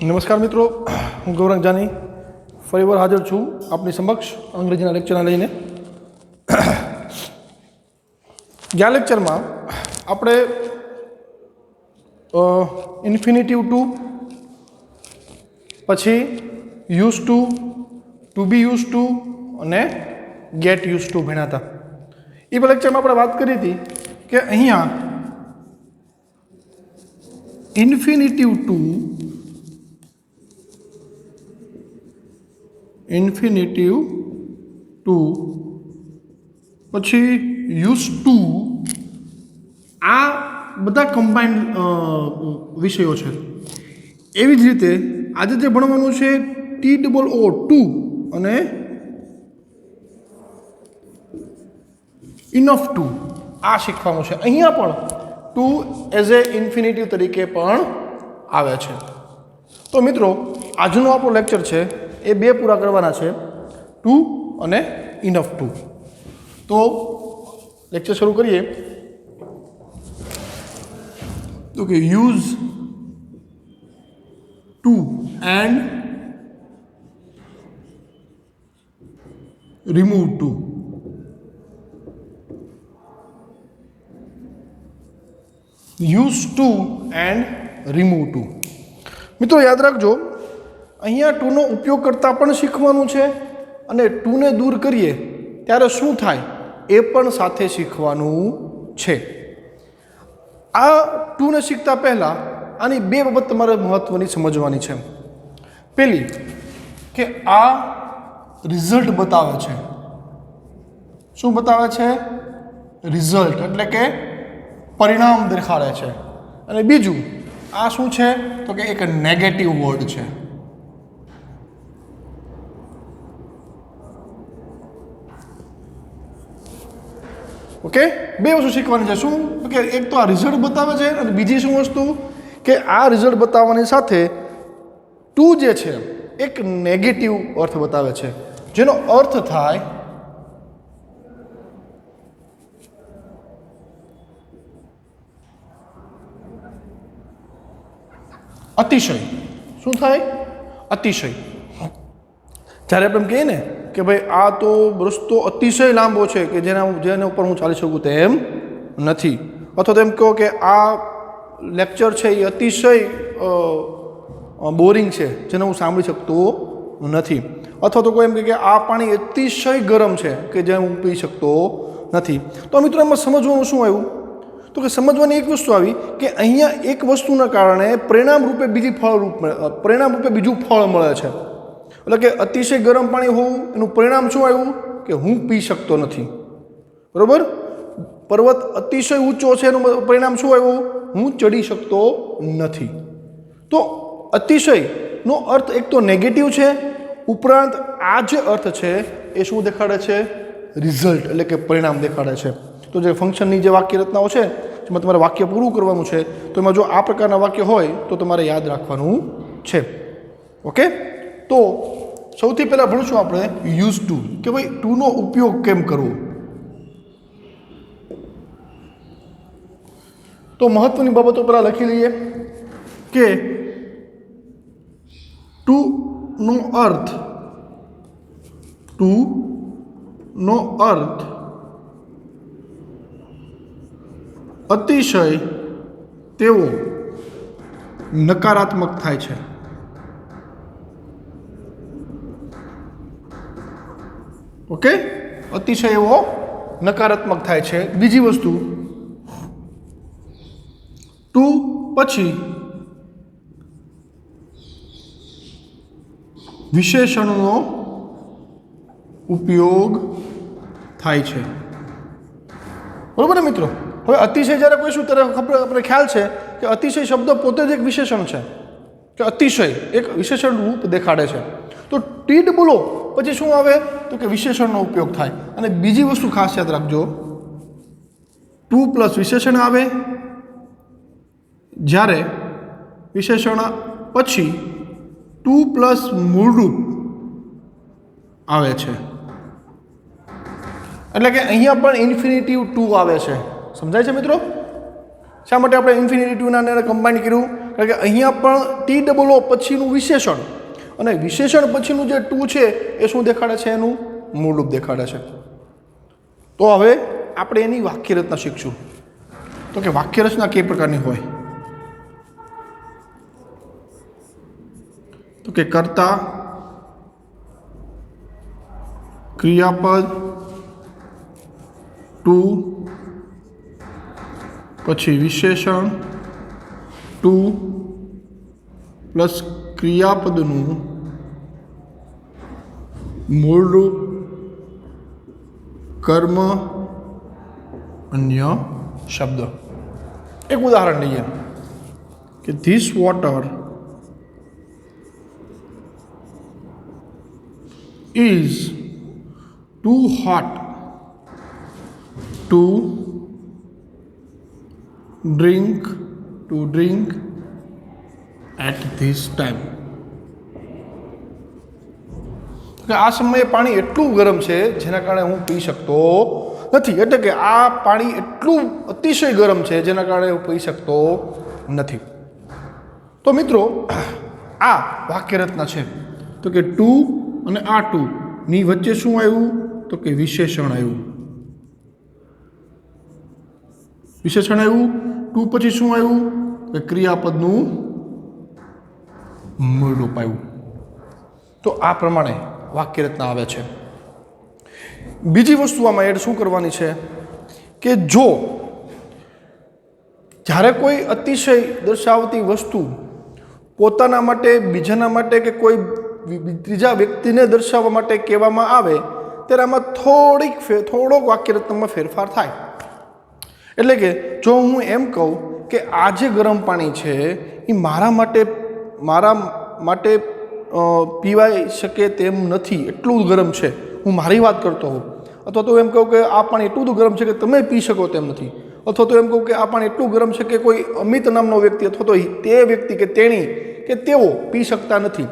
નમસ્કાર મિત્રો, હું ગૌરંગ જાની ફરીવાર હાજર છું આપની સમક્ષ અંગ્રેજીના લેક્ચરના લઈને. ગયા લેક્ચરમાં આપણે ઇન્ફિનિટિવ ટુ, પછી use to be use to અને ગેટ યુઝ ટુ ભણ્યા હતા. એ લેક્ચરમાં આપણે વાત કરી હતી કે અહીંયા ઇન્ફિનિટિવ ટુ પછી યુઝ ટુ, આ બધા કમ્બાઇન્ડ વિષયો છે. એવી જ રીતે આજે જે ભણવાનું છે TOO અને ઇનફ ટુ, આ શીખવાનું છે. અહીંયા પણ ટુ એઝ એ ઇન્ફિનિટિવ તરીકે પણ આવે છે. તો મિત્રો, આજનો આપણો લેક્ચર છે એ બે પૂરા કરવાના છે, ટુ અને ઇનફ ટુ. તો લેક્ચર શરૂ કરીએ. તો કે use to and remove to. Use to and remove to. મિત્રો યાદ રાખજો, અહીંયા ટુનો ઉપયોગ કરતાં પણ શીખવાનું છે અને ટુને દૂર કરીએ ત્યારે શું થાય એ પણ સાથે શીખવાનું છે. આ ટુને શીખતા પહેલાં આની બે બાબત તમારે મહત્ત્વની સમજવાની છે. પહેલી કે આ રિઝલ્ટ બતાવે છે. શું બતાવે છે? રિઝલ્ટ એટલે કે પરિણામ દેખાડે છે. અને બીજું આ શું છે તો કે એક નેગેટિવ વર્ડ છે. ઓકે, બે વસ્તુ શીખવાની છે. શું કે એક તો આ રિઝલ્ટ બતાવે છે અને બીજી શું વસ્તુ કે આ રિઝલ્ટ બતાવવાની સાથે ટુ જે છે એક નેગેટિવ અર્થ બતાવે છે, જેનો અર્થ થાય અતિશય. શું થાય? અતિશય. જ્યારે આપણે એમ કહીએ ને કે ભાઈ આ તો રસ્તો અતિશય લાંબો છે કે જેના ઉપર હું ચાલી શકું તેમ નથી, અથવા તો એમ કહો કે આ લેક્ચર છે એ અતિશય બોરિંગ છે જેને હું સાંભળી શકતો નથી, અથવા તો કોઈ એમ કહે કે આ પાણી અતિશય ગરમ છે કે જે હું પી શકતો નથી. તો મિત્રો એમાં સમજવાનું શું આવ્યું તો કે સમજવાની એક વસ્તુ આવી કે અહીંયા એક વસ્તુના કારણે પરિણામ રૂપે બીજું ફળ મળે છે. એટલે કે અતિશય ગરમ પાણી હોવું એનું પરિણામ શું આવ્યું કે હું પી શકતો નથી. બરાબર? પર્વત અતિશય ઊંચો છે એનું પરિણામ શું આવ્યું? હું ચડી શકતો નથી. તો અતિશયનો અર્થ એક તો નેગેટિવ છે, ઉપરાંત આ જે અર્થ છે એ શું દેખાડે છે? રિઝલ્ટ એટલે કે પરિણામ દેખાડે છે. તો જે ફંક્શનની જે વાક્ય રચનાઓ છે જેમાં તમારે વાક્ય પૂરું કરવાનું છે, તો એમાં જો આ પ્રકારના વાક્ય હોય તો તમારે યાદ રાખવાનું છે. ઓકે, તો સૌથી પહેલાં ભણશું આપણે યુઝ ટુ, કે ભાઈ ટુનો ઉપયોગ કેમ કરવો. તો મહત્વની બાબતો પહેલાં લખી લઈએ કે ટુનો અર્થ અતિશય તેવો નકારાત્મક થાય છે. ઓકે, અતિશય એવો નકારાત્મક થાય છે. બીજી વસ્તુ, ટુ પછી વિશેષણનો ઉપયોગ થાય છે. બરોબર ને મિત્રો? હવે અતિશય જ્યારે કોઈ શું ત્યારે આપણે ખ્યાલ છે કે અતિશય શબ્દ પોતે જ એક વિશેષણ છે, કે અતિશય એક વિશેષણ રૂપ દેખાડે છે. તો ટીડ બોલો પછી શું આવે તો કે વિશેષણનો ઉપયોગ થાય. અને બીજી વસ્તુ ખાસ યાદ રાખજો, ટુ પ્લસ વિશેષણ આવે જ્યારે વિશેષણ પછી ટુ પ્લસ મૂળરૂપ આવે છે. એટલે કે અહીંયા પણ ઇન્ફિનિટિવ ટુ આવે છે. સમજાય છે મિત્રો? શા માટે આપણે ઇન્ફિનિટી ટુના કમ્બાઇન કર્યું? કારણ કે અહીંયા પણ ટી ડબલ ઓ પછીનું વિશેષણ અને વિશેષણ પછીનું જે ટુ છે એ શું દેખાડે છે? એનું મૂળરૂપ દેખાડે છે. તો હવે આપણે એની વાક્ય રચના શીખશું. તો કે વાક્ય રચના કઈ પ્રકારની હોય? તો કે કર્તા, ક્રિયાપદ, ટુ, પછી વિશેષણ, ટુ પ્લસ ક્રિયાપદનું મૂળરૂપ, કર્મ, અન્ય શબ્દ. એક ઉદાહરણ લઈએ કે this water is too hot to drink at this time. કે આ સમયે પાણી એટલું ગરમ છે જેના કારણે હું પી શકતો નથી. એટલે કે આ પાણી એટલું અતિશય ગરમ છે જેના કારણે હું પી શકતો નથી. તો મિત્રો આ વાક્ય રચના છે. તો કે ટુ અને આ ટુ ની વચ્ચે શું આવ્યું? તો કે વિશેષણ આવ્યું. વિશેષણ આવ્યું. ટુ પછી શું આવ્યું? કે ક્રિયાપદનું મૂળરૂપ આવ્યું. તો આ પ્રમાણે વાક્ય રચના આવે છે. બીજી વસ્તુ આમાં એડ શું કરવાની છે કે જો જ્યારે કોઈ અતિશય દર્શાવતી વસ્તુ પોતાના માટે, બીજાના માટે કે કોઈ ત્રીજા વ્યક્તિને દર્શાવવા માટે કહેવામાં આવે ત્યારે આમાં થોડોક વાક્ય રચનામાં ફેરફાર થાય. એટલે કે જો હું એમ કહું કે આ જે ગરમ પાણી છે એ મારા માટે પીવાઈ શકે તેમ નથી, એટલું ગરમ છે, હું મારી વાત કરતો હોઉં. અથવા તો એમ કહું કે આ પાણી એટલું બધું ગરમ છે કે તમે પી શકો તેમ નથી. અથવા તો એમ કહું કે આ પાણી એટલું ગરમ છે કે કોઈ અમિત નામનો વ્યક્તિ અથવા તો તે વ્યક્તિ કે તેણી કે તેઓ પી શકતા નથી.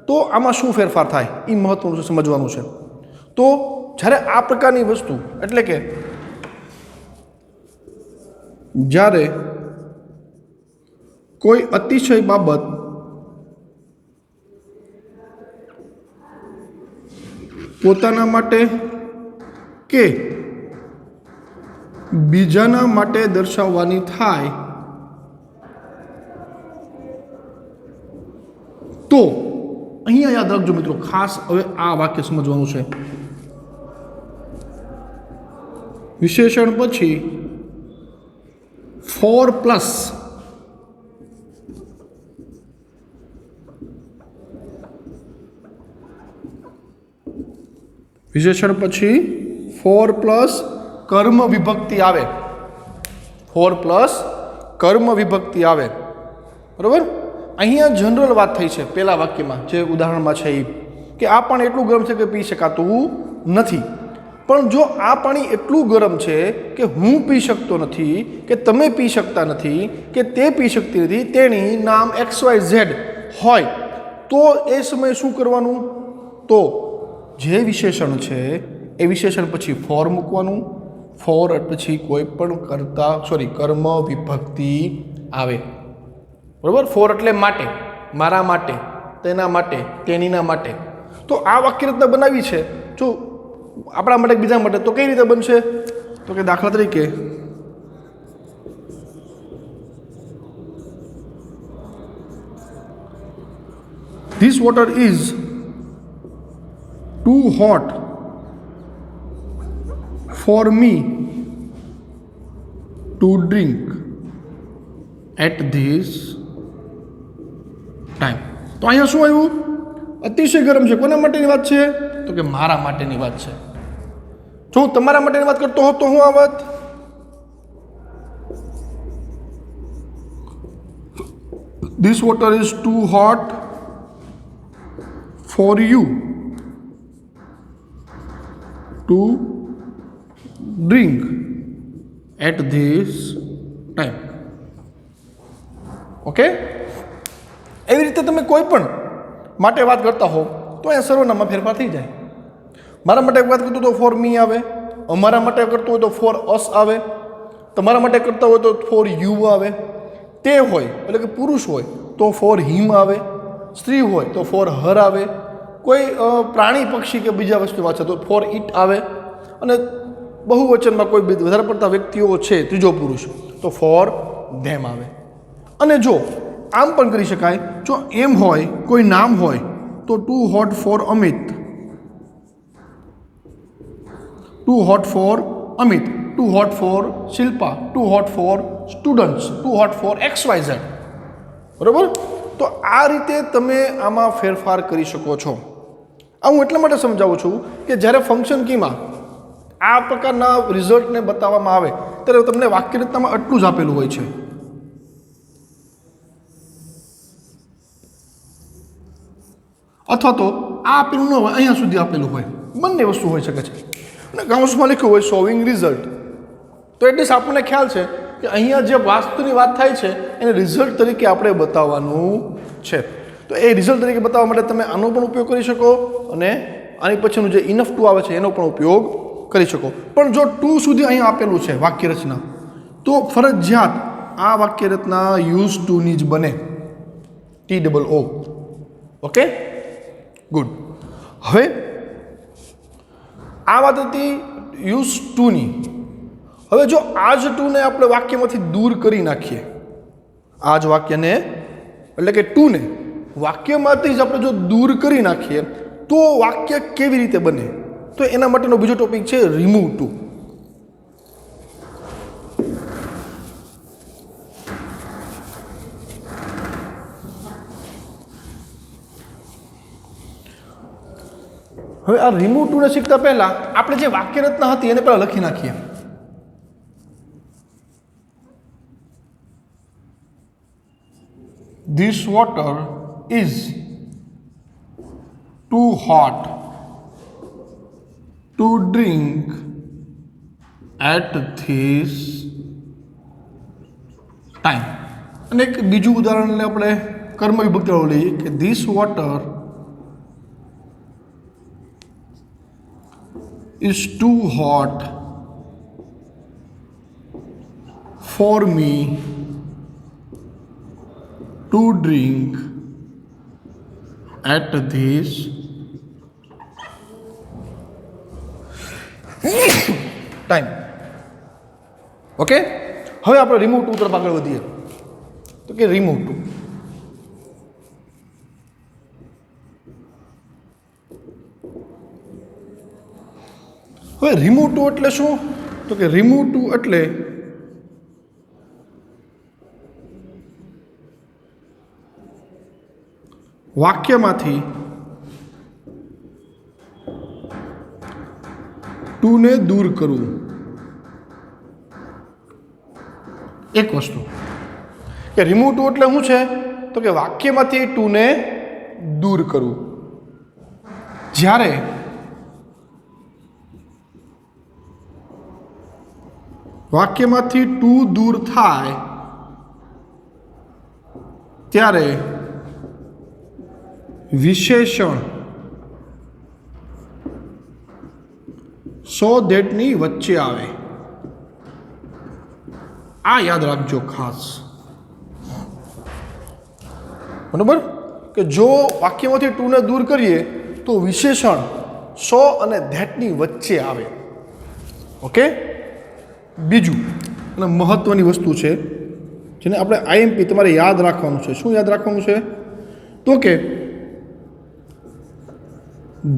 તો આમાં શું ફેરફાર થાય એ મહત્વનું છે, સમજવાનું છે. તો જ્યારે આ પ્રકારની વસ્તુ, એટલે કે જ્યારે કોઈ અતિશય બાબત પોતાના માટે કે બીજાના માટે દર્શાવવાની થાય તો અહીંયા યાદ રાખજો મિત્રો, ખાસ હવે આ વાક્ય સમજવાનું છે. વિશેષણ પછી ફોર પ્લસ વિશેષણ પછી ફોર પ્લસ કર્મ વિભક્તિ આવે. ફોર પ્લસ કર્મ વિભક્તિ આવે. બરોબર? અહીંયા જનરલ વાત થઈ છે પહેલા વાક્યમાં, જે ઉદાહરણમાં છે એ, કે આ પાણી એટલું ગરમ છે કે પી શકાતું નથી. પણ જો આ પાણી એટલું ગરમ છે કે હું પી શકતો નથી, કે તમે પી શકતા નથી, કે તે પી શકતી નથી, તેની નામ XYZ હોય, તો એ સમયે શું કરવાનું? તો જે વિશેષણ છે એ વિશેષણ પછી ફોર મૂકવાનું. ફોર પછી કોઈ પણ કર્મ વિભક્તિ આવે. બરાબર? ફોર એટલે માટે, મારા માટે, તેના માટે, તેનીના માટે. તો આ વાક્ય રચના બનાવી છે જો આપણા માટે, બીજા માટે, તો કઈ રીતે બનશે? તો કે દાખલા તરીકે this water is too hot for me to drink at this time. તો અહીંયા શું આવ્યું? અતિશય ગરમ છે. કોના માટેની વાત છે? તો કે મારા માટેની વાત છે. જો હું તમારા માટેની વાત કરતો હોત તો હું આ વાત This water is too hot for you to drink at this time. Okay? એવી રીતે તમે કોઈ પણ માટે વાત કરતા હો તો અહીંયા સર્વનામમાં ફેરફાર થઈ જાય. મારા માટે વાત કરતો તો ફોર મી આવે, અમારા માટે કરતો હોય તો ફોર અસ આવે, તમારા માટે કરતા હોય તો ફોર યુ આવે, તે હોય એટલે કે પુરુષ હોય તો ફોર હિમ આવે, સ્ત્રી હોય તો ફોર હર આવે, કોઈ પ્રાણી પક્ષી કે બીજા વસ્તુ વાંચે તો ફોર ઇટ આવે, અને બહુવચનમાં કોઈ વધારે પડતા વ્યક્તિઓ છે ત્રીજો પુરુષ તો ફોર ધેમ આવે. અને જો આમ પણ કરી શકાય, જો એમ હોય કોઈ નામ હોય તો too hot for Amit, too hot for Amit, too hot for Shilpa, too hot for students, too hot for XYZ. બરાબર? તો આ રીતે તમે આમાં ફેરફાર કરી શકો છો. આ હું એટલા માટે સમજાવું છું કે જ્યારે ફંક્શન કીમાં આ પ્રકારના રિઝલ્ટને બતાવવામાં આવે ત્યારે તમને વાક્ય રચનામાં આટલું જ આપેલું હોય છે. અથવા તો આ આપેલું ન હોય, અહીંયા સુધી આપેલું હોય, બંને વસ્તુ હોઈ શકે છે. અને કાઉન્સમાં લખ્યું હોય શોવિંગ રિઝલ્ટ, તો એટલીસ્ટ આપણને ખ્યાલ છે કે અહીંયા જે વાસ્તુની વાત થાય છે એને રિઝલ્ટ તરીકે આપણે બતાવવાનું છે. તો એ રિઝલ્ટ તરીકે બતાવવા માટે તમે આનો પણ ઉપયોગ કરી શકો અને આની પછીનું જે ઇનફ ટુ આવે છે એનો પણ ઉપયોગ કરી શકો. પણ જો ટુ સુધી અહીંયા આપેલું છે વાક્ય રચના, તો ફરજિયાત આ વાક્ય રચના યુઝ ટુની જ બને, TOO. Okay, good. હવે આ વાત હતી યુઝ ટુની. હવે જો આ જ ટુને આપણે વાક્યમાંથી દૂર કરી નાખીએ, આ જ વાક્યને એટલે કે ટુને વાક્યમાંથી જ આપણે જો દૂર કરી નાખીએ તો વાક્ય કેવી રીતે બને? તો એના માટેનો બીજો ટોપિક છે રિમૂવ ટુ. હવે આ રિમૂવ ટુને શીખતા પહેલા આપણે જે વાક્ય રચના હતી એને પહેલા લખી નાખીએ. This water is too hot to drink at this time. અને એક બીજું ઉદાહરણ આપણે કર્મ વિભક્તિવાળું લઈએ કે this water is too hot for me to drink at this time. Okay, હવે આપણે રિમૂવ ટુ તરફ આગળ વધીએ. તો કે રિમૂવ ટુ, હવે રિમૂવ ટુ એટલે શું? તો કે રિમૂવ ટુ એટલે વાક્યમાંથી ટુને દૂર કરવું. એક વસ્તુ કે રિમૂવ ટુ એટલે શું છે? તો કે વાક્યમાંથી ટુને દૂર કરવું. જ્યારે વાક્યમાંથી ટુ દૂર થાય ત્યારે વિશેષણ સો ધેટની વચ્ચે આવે. આ યાદ રાખજો ખાસ. બરાબર? કે જો વાક્યમાંથી ટુને દૂર કરીએ તો વિશેષણ સો અને ધેટની વચ્ચે આવે. ઓકે, બીજું અને મહત્વની વસ્તુ છે જેને આપણે IMP તમારે યાદ રાખવાનું છે. શું યાદ રાખવાનું છે? તો કે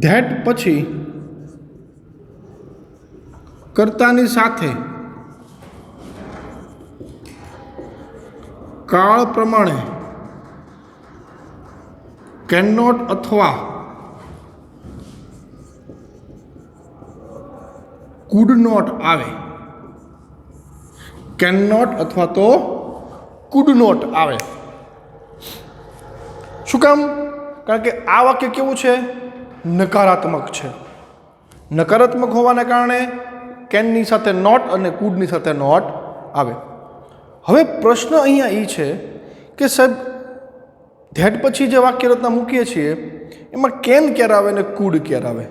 ધેટ પછી કર્તાની સાથે કાળ પ્રમાણે કેન નોટ અથવા કુડ નોટ આવે. કેન નોટ અથવા તો કુડ નોટ આવે. શું કામ? કારણ કે આ વાક્ય કેવું છે? નકારાત્મક છે. નકારાત્મક હોવાને કારણે કેનની સાથે નોટ અને કુડની સાથે નોટ આવે. હવે પ્રશ્ન અહીંયા એ છે કે સાહેબ ધેટ પછી જે વાક્ય રચના મૂકીએ છીએ એમાં કેન ક્યારે આવે ને કુડ ક્યારે આવે?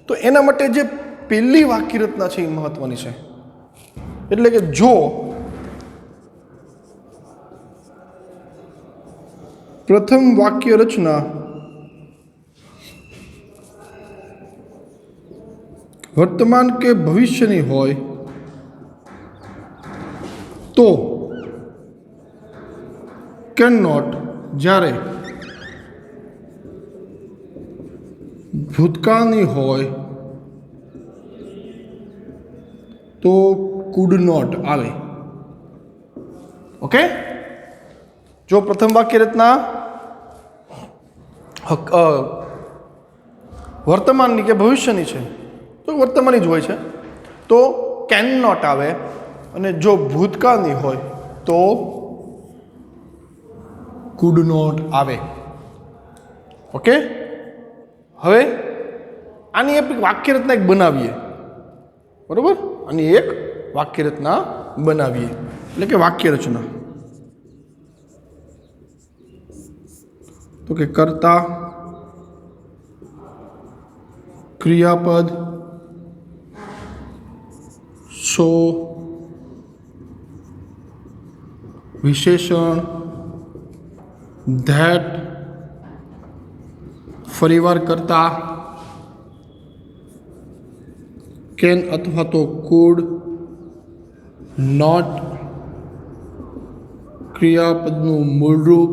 તો એના માટે જે પહેલી વાક્ય રચના છે એ મહત્વની છે. એટલે કે જો પ્રથમ વાક્ય રચના વર્તમાન કે ભવિષ્યની હોય તો કેન નોટ, જ્યારે ભૂતકાળની હોય તો કુડ નોટ આવે. ઓકે, જો પ્રથમ વાક્ય રચના વર્તમાનની કે ભવિષ્યની છે તો વર્તમાનની જ હોય છે તો કેન નોટ આવે, અને જો ભૂતકાળની હોય તો કુડ નોટ આવે. ઓકે, હવે આની એક વાક્ય રચના એક બનાવીએ. બરોબર, આની એક વાક્ય રચના બનાવીએ, એટલે કે વાક્ય રચના. તો કે કર્તા, ક્રિયાપદ, સો, વિશેષણ, ધેટ, ફરીવાર કરતા, કેન અથવા તો કુડ, નોટ, ક્રિયાપદનું મૂળરૂપ,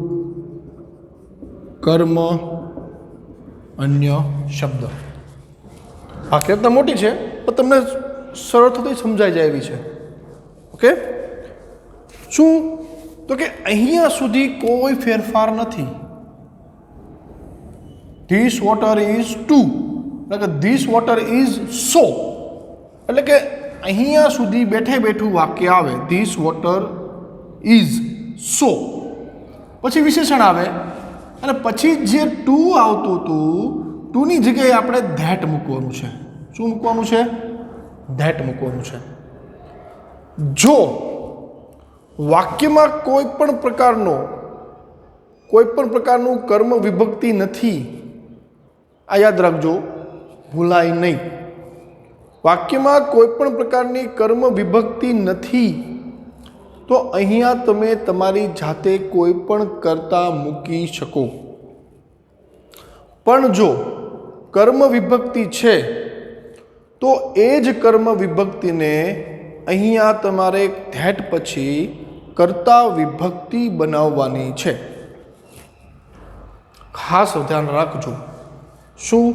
કર્મ, અન્ય શબ્દ. વાક્યરચના મોટી છે પણ તમને સરળતાથી સમજાઈ જાય એવી છે. ઓકે, શું તો કે અહીંયા સુધી કોઈ ફેરફાર નથી. ધીસ વોટર ઇઝ ટુ, એટલે કે ધીસ વોટર ઇઝ સો, એટલે કે અહીંયા સુધી બેઠે બેઠું વાક્ય આવે ધીસ વોટર ઇઝ સો, પછી વિશેષણ આવે, અને પછી જે ટુ આવતું હતું ટુની જગ્યાએ આપણે ધેટ મૂકવાનું છે. શું મૂકવાનું છે? ધેટ મૂકવાનું છે. જો વાક્યમાં કોઈ પણ પ્રકારનું કર્મ વિભક્તિ નથી, આ યાદ રાખજો, ભૂલાય નહીં. વાક્યમાં કોઈ પણ પ્રકારની કર્મ વિભક્તિ નથી તો અહીંયા તમે તમારી જાતે કોઈ પણ કર્તા મૂકી શકો. પણ જો કર્મ વિભક્તિ છે તો એ જ કર્મ વિભક્તિને અહીંયા તમારે ધેટ પછી કર્તા વિભક્તિ બનાવવાની છે. ખાસ ધ્યાન રાખજો. શું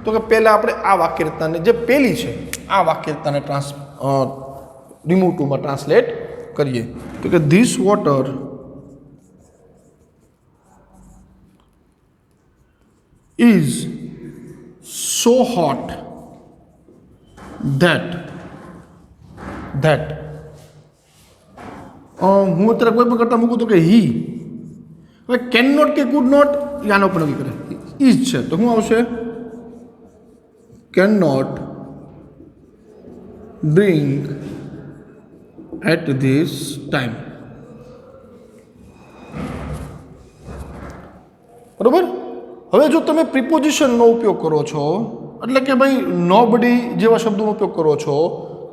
તો કે પહેલાં આપણે આ વાક્યરચનાને જે પહેલી છે આ વાક્યરચનાને રિમૂવ ટુમાં ટ્રાન્સલેટ કરીએ. તો કે this water is so hot that હું અત્યારે કોઈ પણ કરતા મૂકું તો કે હી. હવે કેન નોટ કે કુડ નોટ આનો પણ નક્કી કરે, ઇઝ છે તો શું આવશે? Can not drink at this time. બરોબર. હવે જો તમે પ્રિપોઝિશનનો ઉપયોગ કરો છો, એટલે કે ભાઈ નોબડી જેવા શબ્દોનો ઉપયોગ કરો છો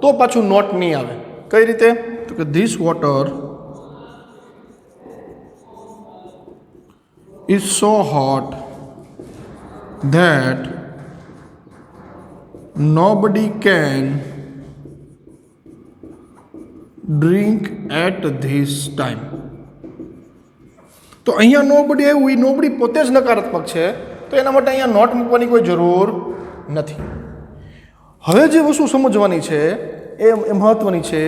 તો પાછું નોટ નહીં આવે. કઈ રીતે? તો કે this water is so hot that nobody can drink at this time. તો અહીંયા નોબડી આવ્યું, એ નોબડી પોતે જ નકારાત્મક છે તો એના માટે અહીંયા નોટ મૂકવાની કોઈ જરૂર નથી. હવે જે વસ્તુ સમજવાની છે એ મહત્વની છે.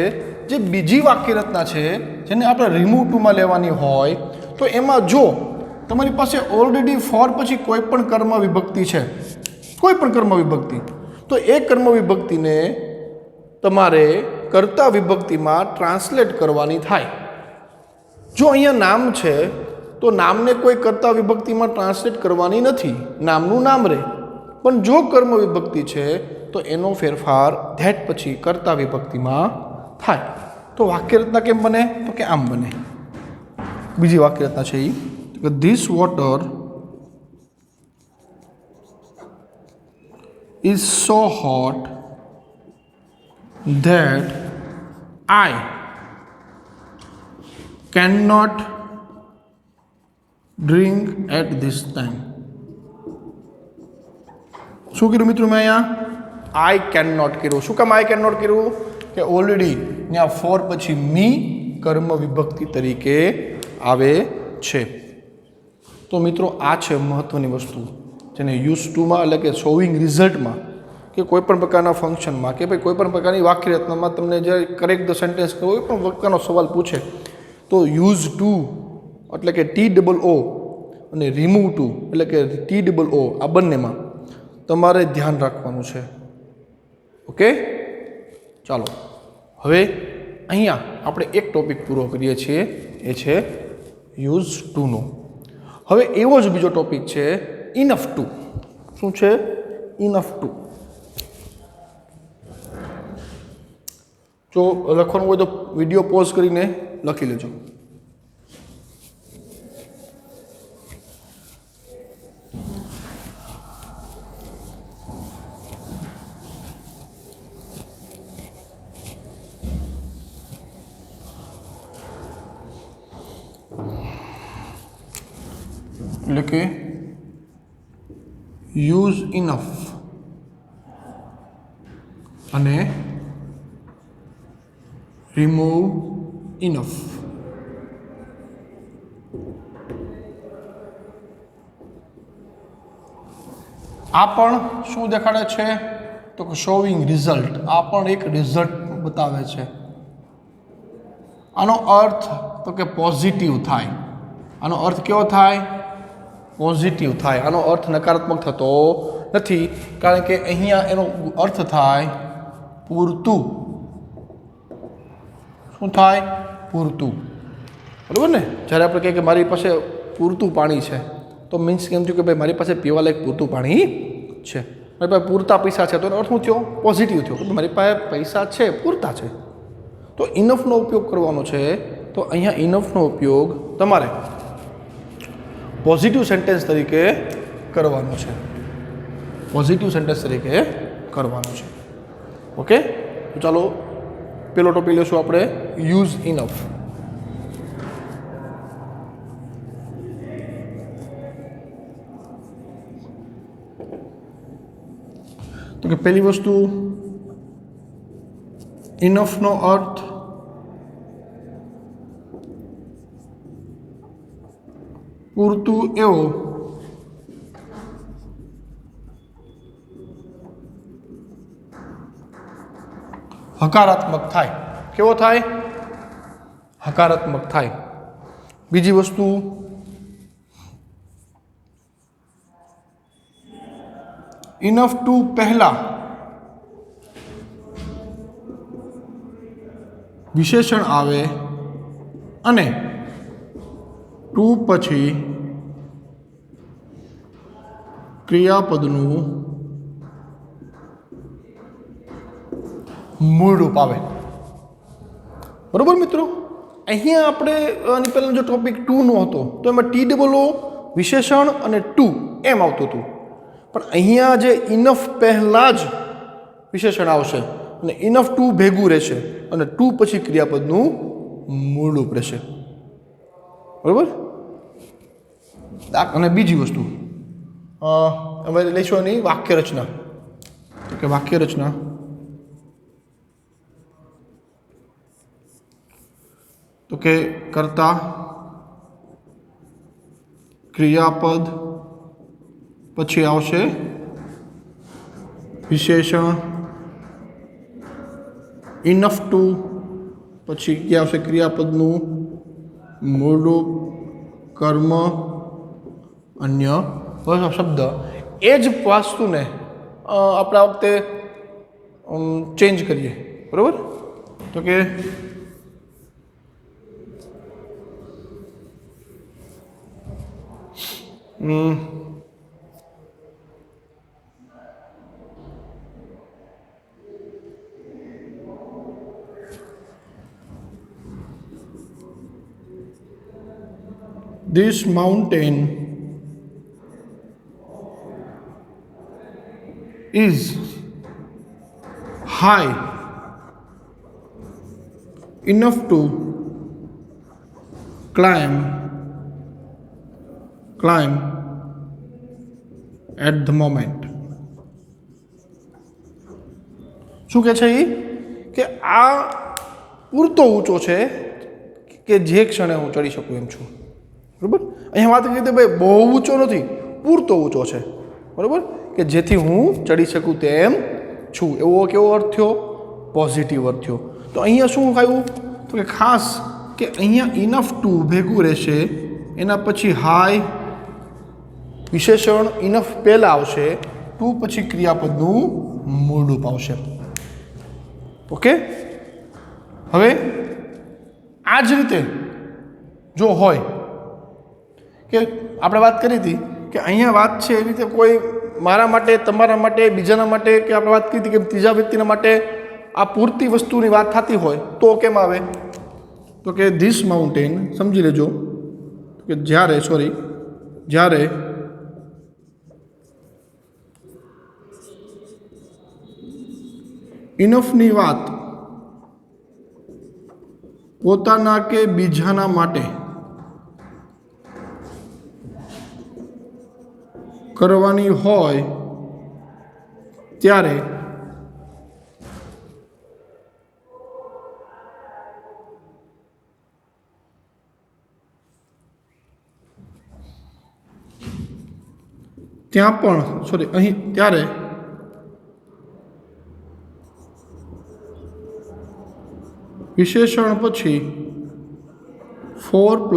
જે બીજી વાક્યરચના છે જેને આપણે રિમૂવ ટુમાં લેવાની હોય તો એમાં જો તમારી પાસે ઓલરેડી ફોર પછી કોઈ પણ કર્મ વિભક્તિ છે, કોઈ પણ કર્મ વિભક્તિ, તો એ કર્મ વિભક્તિને તમારે કર્તા વિભક્તિમાં ટ્રાન્સલેટ કરવાની થાય. જો અહીંયા નામ છે તો નામને કોઈ કર્તા વિભક્તિમાં ટ્રાન્સલેટ કરવાની નથી, નામનું નામ રહે. પણ જો કર્મ વિભક્તિ છે તો એનો ફેરફાર ધેટ પછી કર્તા વિભક્તિમાં થાય. તો વાક્યરચના કેમ બને? તો કે આમ બને. બીજી વાક્યરચના છે એ this water is so hot that I cannot drink at this time. શું કર્યું મિત્રો મેં અહીંયા? આઈ કેન નોટ કર્યું. શું કામ આઈ કેન નોટ કર્યું? કે ઓલરેડી ત્યાં ફોર પછી મી કર્મ વિભક્તિ તરીકે આવે છે. તો મિત્રો આ છે મહત્વની વસ્તુ જેને યુઝ ટુમાં એટલે કે શોવિંગ રિઝલ્ટમાં કે કોઈપણ પ્રકારના ફંક્શનમાં કે ભાઈ કોઈપણ પ્રકારની વાક્ય રચનામાં તમને જે કરેક્ટ ધ સેન્ટેન્સ કોઈ પણ પ્રકારનો સવાલ પૂછે તો યુઝ ટુ એટલે કે TOO અને રિમૂવ ટુ એટલે કે TOO આ બંનેમાં તમારે ધ્યાન રાખવાનું છે. ઓકે, ચાલો હવે અહીંયા આપણે એક ટોપિક પૂરો કરીએ છીએ, એ છે યુઝ ટુનો. હવે એવો જ બીજો ટોપિક છે ઇનફ ટુ. શું છે? Enough to. જો લખવાનું હોય તો વિડીયો પોઝ કરીને લખી લેજો. એટલે કે યુઝ ઇનફ અને રિમૂવ ઇનફ. આ પણ શું દેખાડે છે? તો કે શોવિંગ રિઝલ્ટ. આ પણ એક રિઝલ્ટ બતાવે છે. આનો અર્થ તો કે પોઝિટિવ થાય. આનો અર્થ કેવો થાય? પોઝિટિવ થાય. આનો અર્થ નકારાત્મક થતો નથી, કારણ કે અહીંયા એનો અર્થ થાય પૂરતું. શું થાય? પૂરતું. બરાબર ને? જ્યારે આપણે કહીએ કે મારી પાસે પૂરતું પાણી છે તો મીન્સ કેમ થયું કે ભાઈ મારી પાસે પીવા લાયક પૂરતું પાણી છે. મારી પાસે પૂરતા પૈસા છે તો એનો અર્થ શું થયો? પોઝિટિવ થયો કે મારી પાસે પૈસા છે, પૂરતા છે. તો ઇનફનો ઉપયોગ કરવાનો છે. તો અહીંયા ઇનફનો ઉપયોગ તમારે પોઝિટિવ સેન્ટેન્સ તરીકે કરવાનો છે. પોઝિટિવ સેન્ટેન્સ તરીકે કરવાનું છે. ઓકે, તો ચાલો પેલો ટોપિક લેશું આપણે યુઝ ઇનફ. તો કે પહેલી વસ્તુ ઇનફનો અર્થ પૂરતું એવો હકારાત્મક થાય. કેવો થાય? હકારાત્મક થાય. બીજી વસ્તુ ઇનફ ટુ પહેલા વિશેષણ આવે અને ટુ પછી ક્રિયાપદનું મૂળ રૂપ આવે. બરોબર મિત્રો? અહીંયા આપણે આની પહેલાં જો ટોપિક 2 નો હતો તો એમાં TOO વિશેષણ અને ટુ એમ આવતું હતું, પણ અહીંયા જે ઇનફ પહેલાં જ વિશેષણ આવશે અને ઇનફ ટુ ભેગું રહેશે અને ટુ પછી ક્રિયાપદનું મૂળ રૂપ રહેશે. બરાબર? અને બીજી વસ્તુ હવે લઈશું એની વાક્ય રચના. તો કે વાક્ય રચના તો કે કર્તા ક્રિયાપદ પછી આવશે વિશેષણ ઇનફ ટુ પછી ક્યાં આવશે ક્રિયાપદનું મૂળરૂપ કર્મ અન્ય શબ્દ. એ જ વસ્તુને આપણે આ વખતે ચેન્જ કરીએ. બરાબર? તો કે this mountain is high enough to climb climb at the moment. શું કહે છે એ કે આ પૂરતો ઊંચો છે કે જે ક્ષણે હું ચડી શકું એમ છું. બરાબર. અહીંયા વાત કરી હતી ભાઈ બહુ ઊંચો નથી, પૂરતો ઊંચો છે. બરાબર, કે જેથી હું ચડી શકું તેમ છું. એવો કેવો અર્થ થયો? પોઝિટિવ અર્થ થયો. તો અહીંયા શું થયું? તો કે ખાસ કે અહીંયા ઇનફ ટુ ભેગું રહેશે, એના પછી હાઈ વિશેષણ ઇનફ પહેલાં આવશે, ટુ પછી ક્રિયાપદનું મૂળ રૂપ આવશે. ઓકે. હવે આ જ રીતે જો હોય કે આપણે વાત કરી હતી કે અહીંયા વાત છે એવી રીતે કોઈ મારા માટે, તમારા માટે, બીજાના માટે, કે આપણે વાત કરી હતી કે ત્રીજા વ્યક્તિના માટે આ પૂરતી વસ્તુની વાત થતી હોય તો કેમ આવે? તો કે ધીસ માઉન્ટેન, સમજી લેજો કે જ્યારે ઇનફની વાત પોતાના કે બીજાના માટે કરવાની હોય ત્યારે ત્યારે વિશેષણ પછી 4 +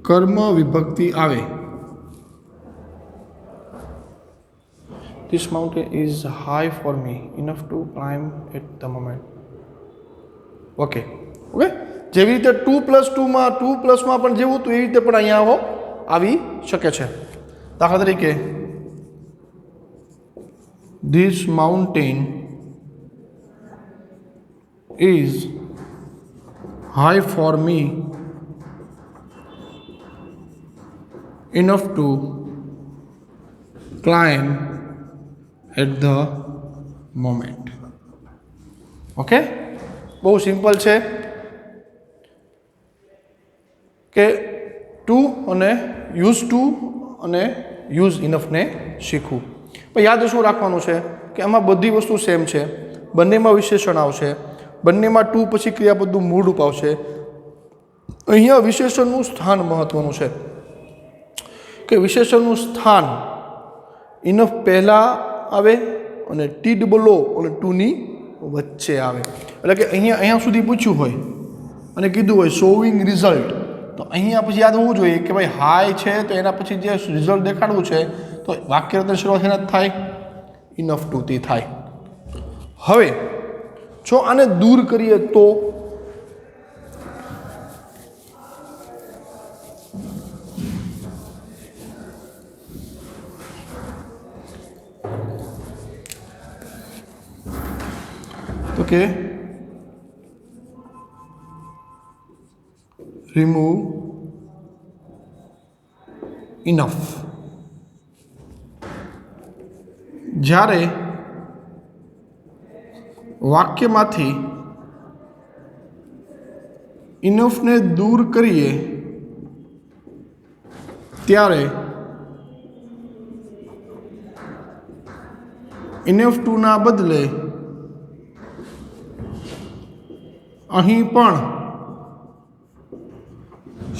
કર્મ વિભક્તિ આવે. This mountain is high for me, enough to climb at the moment. Okay. જેવી રીતે 2+2માં 2+માં પણ જેવું હતું એવી રીતે પણ અહીંયા આવી શકે છે. દાખલા તરીકે This mountain is high for me, enough to climb at the moment. Okay. બહુ સિમ્પલ છે કે ટુ અને યુઝ ટુ અને યુઝ ઇનફને શીખવું. પણ યાદ શું રાખવાનું છે કે આમાં બધી વસ્તુ સેમ છે. બંનેમાં વિશેષણ આવશે, બંનેમાં ટુ પછી ક્રિયાપદનું મૂળ રૂપ આવશે. અહીંયા વિશેષણનું સ્થાન મહત્વનું છે કે વિશેષણનું સ્થાન ઇનફ પહેલાં આવે અને ટી ડબલ ઓ અને ટુની વચ્ચે આવે. એટલે કે અહીંયા સુધી પૂછ્યું હોય અને કીધું હોય શોવિંગ રિઝલ્ટ, તો અહીંયા પછી યાદ હોવું જોઈએ કે ભાઈ હાઈ છે તો એના પછી જે રિઝલ્ટ દેખાડવું છે તો વાક્ય રચના શરૂઆત એના જ થાય, ઇનફ ટુથી થાય. હવે જો આને દૂર કરીએ તો કે રિમૂવ ઇનફ. જ્યારે વાક્યમાંથી ઇનફને દૂર કરીએ ત્યારે ઇનફ ટુના બદલે અહીં પણ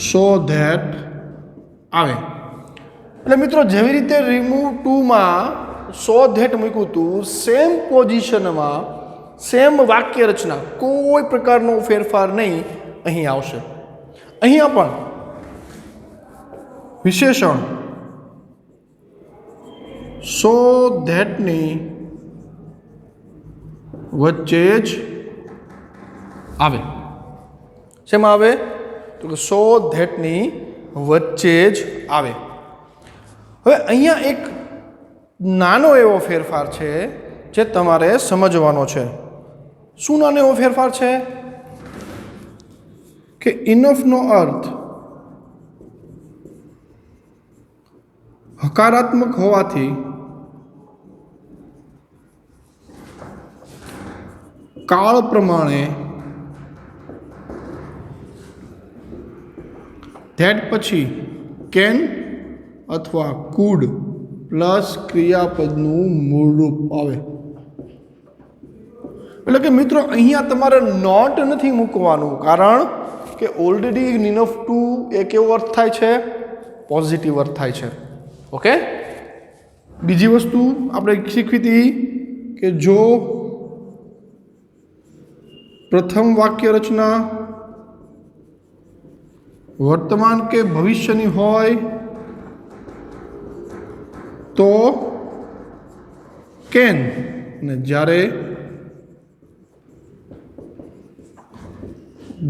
સો ધેટ આવે. એટલે મિત્રો જેવી રીતે રિમૂવ ટુમાં સો ધેટ મૂક્યું હતું, સેમ પોઝિશનમાં સેમ વાક્ય રચના, કોઈ પ્રકારનો ફેરફાર નહીં અહીં આવશે. અહીંયા પણ વિશેષણ સો ધેટની વચ્ચે જ આવે. શેમાં આવે? તો કે સો ધેટની વચ્ચે જ આવે. હવે અહીંયા એક નાનો એવો ફેરફાર છે જે તમારે સમજવાનો છે. શું નાનો એવો ફેરફાર છે? કે ઇનફનો અર્થ હકારાત્મક હોવાથી કાળ પ્રમાણે ધેટ પછી કેન અથવા કુડ પ્લસ ક્રિયાપદનું મૂળરૂપ આવે. એટલે કે મિત્રો અહીંયા તમારે નોટ નથી મૂકવાનું, કારણ કે ઓલરેડી ઇનફ ટુ એ કેવો અર્થ થાય છે? પોઝિટિવ અર્થ થાય છે. ઓકે. બીજી વસ્તુ આપણે શીખવી હતી કે જો પ્રથમ વાક્ય રચના વર્તમાન કે ભવિષ્યની હોય તો કેન, અને જ્યારે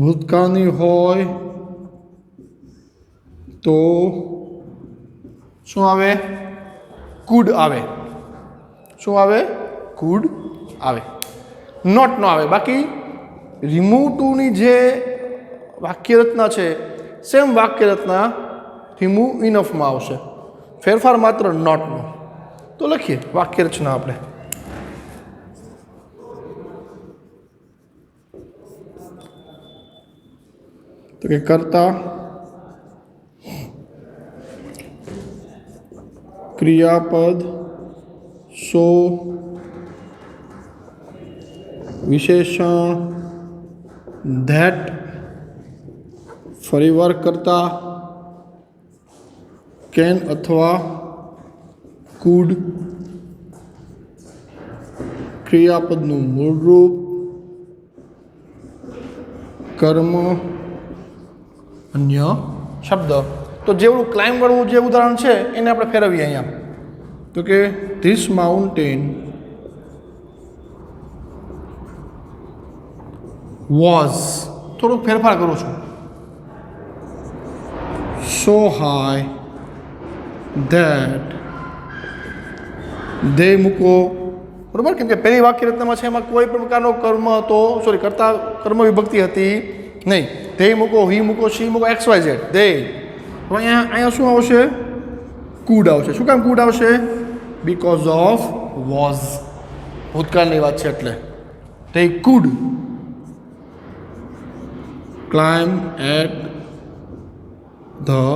ભૂતકાળની હોય તો શું આવે? કુડ આવે. શું આવે? કુડ આવે. નોટ ન આવે. બાકી રિમૂવ ટુની જે વાક્ય રચના છે સેમ વાક્ય રચના રિમૂવ ઇનફમાં આવશે. ફેરફાર માત્ર નોટનો. તો લખીએ વાક્ય રચના આપણે. તો કે કરતા ક્રિયાપદ સો વિશેષણ ધેટ, ફરીવાર કરતા કેન અથવા કુડ, ક્રિયાપદનું મૂળરૂપ, કર્મ, અન્ય શબ્દ. તો જેવડું ક્લાઇમ્બ વાળું જે ઉદાહરણ છે એને આપણે ફેરવીએ અહીંયા. તો કે ધીસ માઉન્ટેન વોઝ, થોડુંક ફેરફાર કરું છું, સો હાઈ ધેટ, દે મૂકો. બરાબર? કેમ કે પહેલી વાક્ય રચનામાં છે એમાં કોઈ પણ પ્રકારનો કર્મ હતો, કરતા કર્મ વિભક્તિ હતી નહીં. ધે મૂકો, હી મૂકો, શી મૂકો, એક્સ વાય ઝેડ, ધે. તો અહીંયા શું આવશે? કુડ આવશે. શું કામ કુડ આવશે? Because of was. ભૂતકાળની વાત છે એટલે. They could climb at the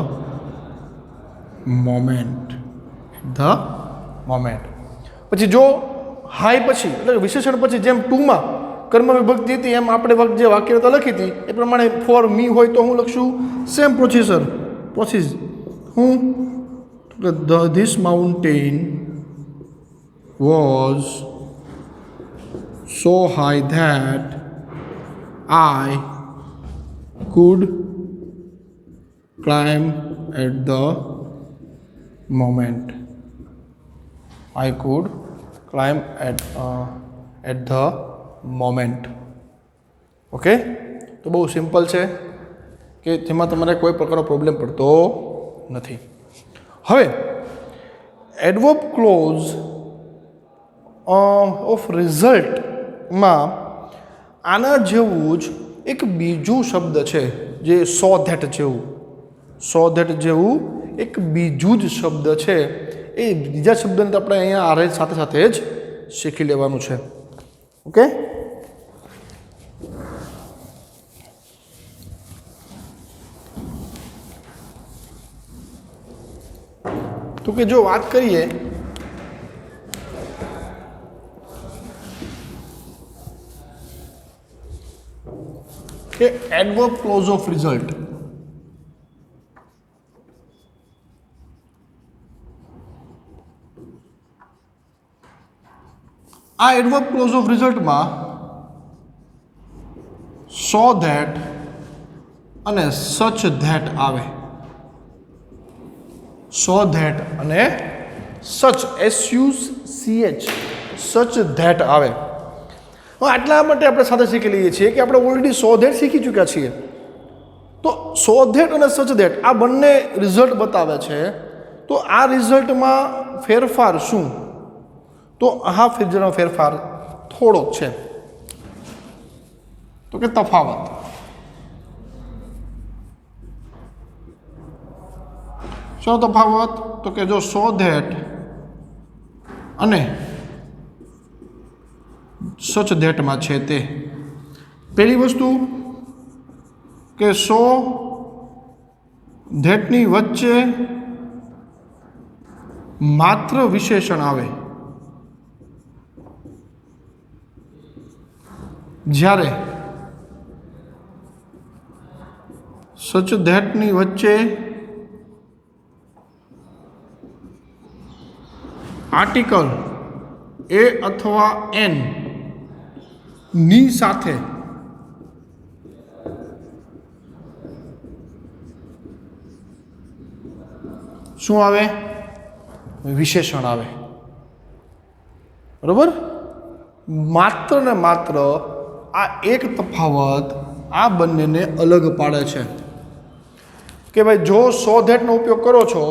moment. પછી જો હાઈ પછી એટલે વિશેષણ પછી જેમ ટુમાં કર્મ વિભક્તિ હતી એમ આપણે જે વાક્યતા લખી હતી એ પ્રમાણે ફોર મી હોય તો હું લખશું સેમ પ્રોસીસ. હું this mountain was so high that I could climb at the moment. I could climb at the moment. Okay. તો બહુ સિમ્પલ છે કે જેમાં તમારે કોઈ પ્રકારનો પ્રોબ્લેમ પડતો નથી. હવે એડવર્બ ક્લોઝ ઓફ રિઝલ્ટમાં આના જેવું જ એક બીજું શબ્દ છે જે સો ધેટ જેવું એક બીજું જ શબ્દ છે. એ બીજા શબ્દને તો આપણે અહીંયા આરે સાથે સાથે જ શીખી લેવાનું છે. ઓકે. તો કે જો વાત કરીએ કે એડવર્બ ક્લોઝ ઓફ રિઝલ્ટ, આ એડવર્બ ક્લોઝ ઓફ રિઝલ્ટમાં સો ધેટ અને સચ ધેટ આવે. સો ધેટ અને સચ, SUCH, સચ ધેટ આવે. આટલા માટે આપણે સાથે શીખી લઈએ છીએ કે આપણે ઓલરેડી સો ધેટ શીખી ચૂક્યા છીએ. તો સો ધેટ અને સચ ધેટ આ બંને રિઝલ્ટ બતાવે છે. તો આ રિઝલ્ટમાં ફેરફાર શું? તો આ ફેરફાર થોડો છે. તો કે તફાવત. શું તફાવત? તો કે જો સો ધેટ અને સચ ધેટમાં છે તે પહેલી વસ્તુ કે સો ધેટની વચ્ચે માત્ર વિશેષણ આવે જ્યારે સચ ધેટની વચ્ચે આર્ટિકલ એ અથવા એન ની સાથે શું આવે? વિશેષણ આવે. બરોબર? માત્ર ને માત્ર આ એક તફાવત આ બંનેને અલગ પાડે છે કે ભાઈ જો સો ધેટનો ઉપયોગ કરો છો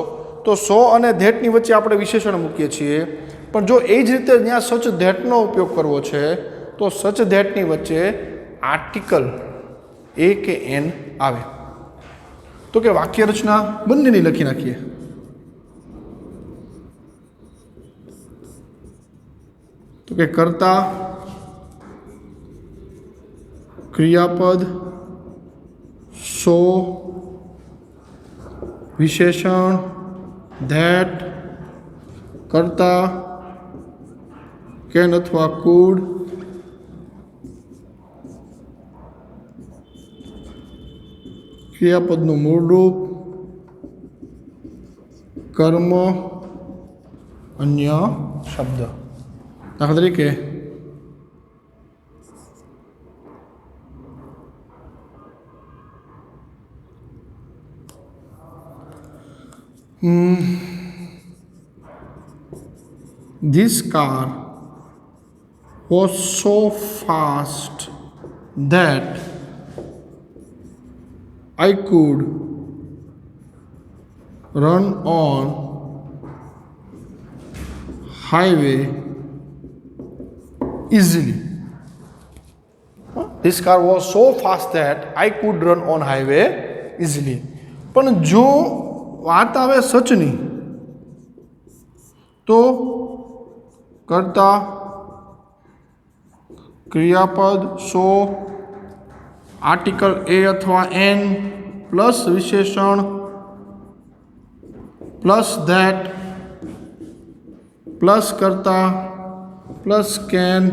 તો સો અને ધેટની વચ્ચે આપણે વિશેષણ મૂકીએ છીએ, પણ જો એ જ રીતે ત્યાં સચ ધેટનો ઉપયોગ કરવો છે તો સચ ધેટની વચ્ચે આર્ટિકલ એ કે એન આવે. તો કે વાક્ય રચના બંનેની લખી નાખીએ. તો કે કર્તા, ક્રિયાપદ, સો, વિશેષણ, ધેટ, કર્તા, કેન અથવા કુડ, ક્રિયાપદનું મૂળરૂપ, કર્મ, અન્ય શબ્દ. દાખલા તરીકે this car was so fast that I could run on highway easily. This car was so fast that I could run on highway easily. પણ જો વાત આવે સચની તો કર્તા, ક્રિયાપદ, સો, આર્ટિકલ એ અથવા એન પ્લસ વિશેષણ પ્લસ ધેટ પ્લસ કર્તા પ્લસ કેન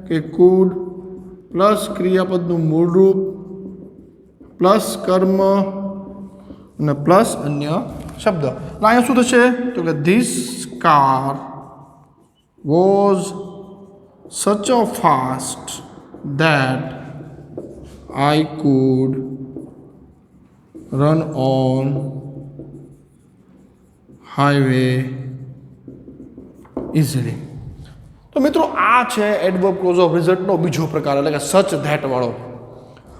કે કુડ પ્લસ ક્રિયાપદનું મૂળરૂપ પ્લસ કર્મ અને પ્લસ અન્ય શબ્દ. અહીંયા શું થશે તો કે this car was such a fast that I could run on highway easily. તો મિત્રો આ છે એડવર્બ ક્લોઝ ઓફ રિઝલ્ટનો બીજો પ્રકાર, એટલે કે સચ ધેટ વાળો.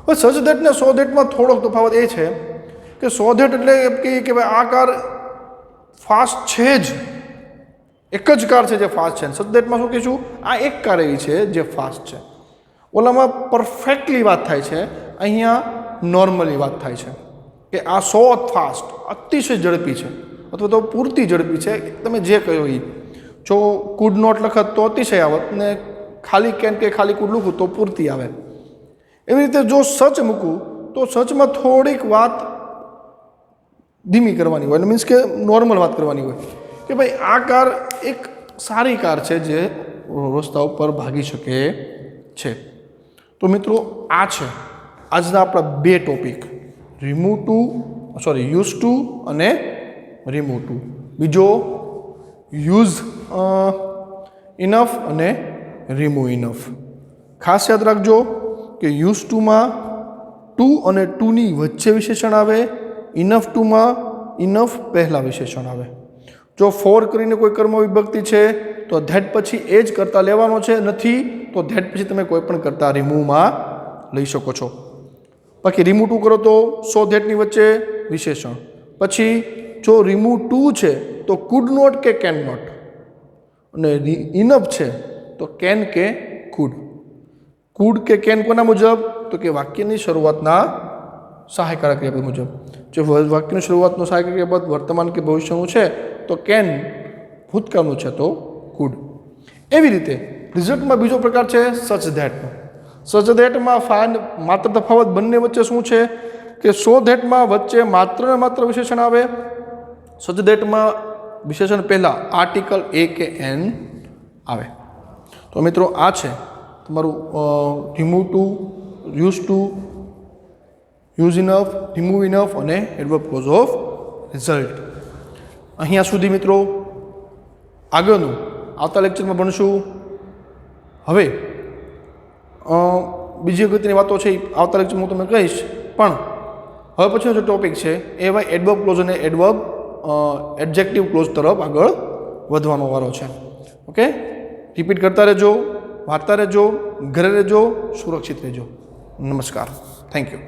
હવે સચ ધેટ ને સો ધેટમાં થોડોક તફાવત એ છે કે સો ધેટ એટલે એમ કહીએ કે ભાઈ આ કાર ફાસ્ટ છે જ, એક જ કાર છે જે ફાસ્ટ છે. સચ ધેટમાં શું કહીશું, આ એક કાર એવી છે જે ફાસ્ટ છે. ઓલામાં પરફેક્ટલી વાત થાય છે, અહીંયા નોર્મલી વાત થાય છે કે આ સો ફાસ્ટ અતિશય ઝડપી છે અથવા તો પૂરતી ઝડપી છે. તમે જે કહ્યું એ, જો કુડ નોટ લખત તો અતિશય આવત ને ખાલી કેન કે ખાલી કુડ લખું તો પૂરતી આવે. એવી રીતે જો સચ મૂકું તો સચમાં થોડીક વાત ધીમી કરવાની હોય, મીન્સ કે નોર્મલ વાત કરવાની હોય કે ભાઈ આ કાર એક સારી કાર છે જે રસ્તા ઉપર ભાગી શકે છે. તો મિત્રો આ છે આજના આપણા બે ટોપિક, યુઝ ટુ અને રિમૂવ ટુ. બીજો યુઝ ઇનફ અને રિમૂવ ઇનફ. ખાસ યાદ રાખજો કે યુઝ ટુમાં ટુ અને ટુની વચ્ચે વિશેષણ આવે, ઇનફ ટુમાં ઇનફ પહેલાં વિશેષણ આવે. જો ફોર કરીને કોઈ કર્મ વિભક્તિ છે તો ધેટ પછી એ જ કરતા લેવાનો છે, નથી તો ધેટ પછી તમે કોઈ પણ કરતા રિમૂવમાં લઈ શકો છો. બાકી રિમૂવ ટુ કરો તો સો ધેટની વચ્ચે વિશેષણ, પછી જો રિમૂવ ટુ છે તો કુડ નોટ કે કેન નોટ, અને ઇનફ છે તો કેન કે કુડ. કુડ કે કેન કોના મુજબ તો કે વાક્યની શરૂઆતના સહાયકારક ક્રિયાપદ મુજબ. જો વાક્યની શરૂઆતનું સહાયક ક્રિયાપદ વર્તમાન કે ભવિષ્યનું છે તો કેન, ભૂતકાળનું છે તો કુડ. એવી રીતે રિઝલ્ટમાં બીજો પ્રકાર છે સચ ધેટનો. સચ ધેટમાં માત્ર તફાવત બંને વચ્ચે શું છે કે સો ધેટમાં વચ્ચે માત્ર ને માત્ર વિશેષણ આવે, સચ ધેટમાં વિશેષણ પહેલાં આર્ટિકલ એ કે એન આવે. તો મિત્રો આ છે તમારું remove to, use to, use enough, remove enough અને એડવર્બ ક્લોઝ ઓફ રિઝલ્ટ. અહીંયા સુધી મિત્રો. આગળનું આવતા લેક્ચરમાં ભણશું. હવે બીજી અગત્યની વાતો છે આવતા લેક્ચરમાં હું તમને કહીશ, પણ હવે પછીનો જે ટોપિક છે એ ભાઈ એડવર્બ ક્લોઝ અને એડજેક્ટિવ ક્લોઝ તરફ આગળ વધવાનો વારો છે. ઓકે, રિપીટ કરતા રહેજો, વાંચતા રહેજો, ઘરે રહેજો, સુરક્ષિત રહેજો. નમસ્કાર. Thank you.